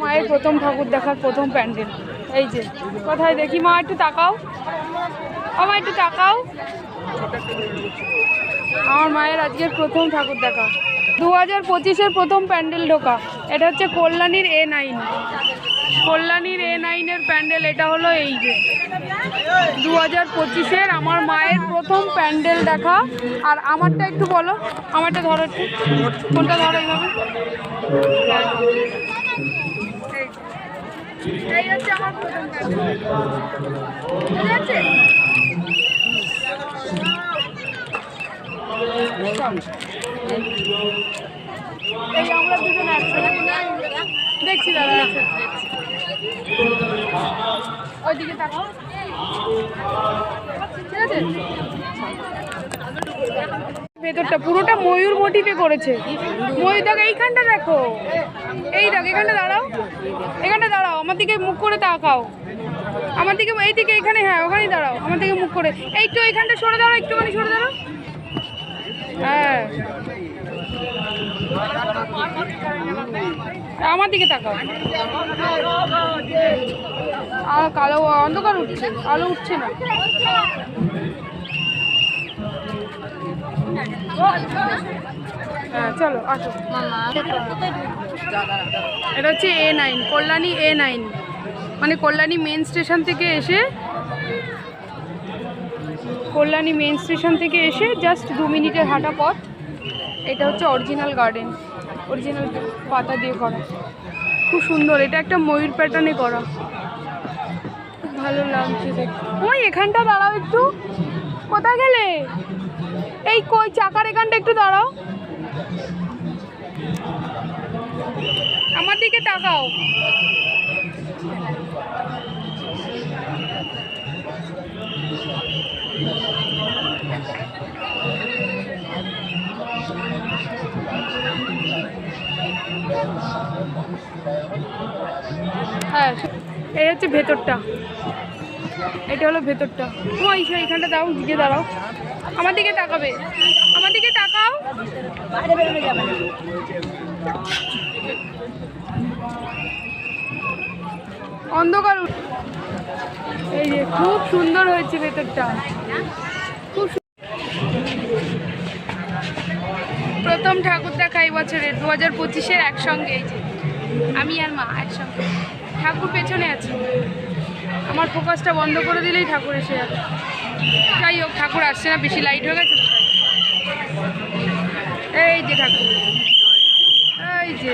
মায়ের প্রথম ঠাকুর দেখার প্রথম প্যান্ডেল এই যে। কোথায় দেখি মা, একটু তাকাও, আমার একটু তাকাও। আমার মায়ের আজকের প্রথম ঠাকুর দেখা, 2025-এর প্রথম প্যান্ডেল ঢোকা। এটা হচ্ছে কল্যাণীর A9, কল্যাণীর A9-এর প্যান্ডেল। এটা হলো এই যে 2025-এর আমার মায়ের প্রথম প্যান্ডেল দেখা। আর আমারটা একটু বলো, আমারটা ধরো একটু, কোনটা ধরো এইভাবে। এই হচ্ছে আমার প্রথম প্যান্ডেল, ঠিক আছে? এই আমরা দুজন একসাথে দেখছি, দাদা ওইদিকে তাকাও, ঠিক আছে? ভেতরটা পুরোটা ময়ূর মোটিফে করেছে। ময়ূর দেখো, এইখানটা দেখো, এই দেখো, এখানটা দাঁড়াও, এখানটা দাঁড়াও, আমার দিকে মুখ করে তাকাও, আমার দিকে, এইদিকে, এখানে, হ্যাঁ ওখানেই দাঁড়াও, আমার দিকে মুখ করে। একটু এইখানটা সরে দাঁড়াও, একটুখানি সরে দাঁড়াও, হ্যাঁ আমার দিকে তাকাও। আর কালো অন্ধকার উঠছে, আলো উঠছে না। হ্যাঁ চলো আসো। এটা হচ্ছে A9, কল্যাণী A9, মানে কল্যাণী মেন স্টেশন থেকে এসে, কল্যাণী মেন স্টেশন থেকে এসে জাস্ট 2 মিনিটের হাঁটা পথ। এটা হচ্ছে অরিজিনাল গার্ডেন, অরিজিনাল পাতা দিয়ে করা, খুব সুন্দর। এটা একটা ময়ূর প্যাটার্নে করা, খুব ভালো লাগছে দেখতে। ওই এখানটা দাঁড়াও একটু, কোথায় গেলে? এই কই চাকার এখানটা একটু দাঁড়াও, আমার দিকে তাকাও। হ্যাঁ এই হচ্ছে ভেতরটা, এটা হলো ভেতরটা। ওই এইখানটা দাও, দিকে দাঁড়াও, আমার দিকে তাকাবে, আমার দিকে তাকাও। অন্ধকার, এই যে খুব সুন্দর হয়েছে ভেতরটা, খুব প্রথম ঠাকুর দেখা এই বছরের 2025-এর একসঙ্গে। এই যে আমি আর মা একসঙ্গে, ঠাকুর পেছনে আছে, আমার ফোকাসটা বন্ধ করে দিলেই ঠাকুর এসে যাবে। যাই হোক, ঠাকুর আসছে না, বেশি লাইট হয়ে গেছে। এই যে ঠাকুর, এই যে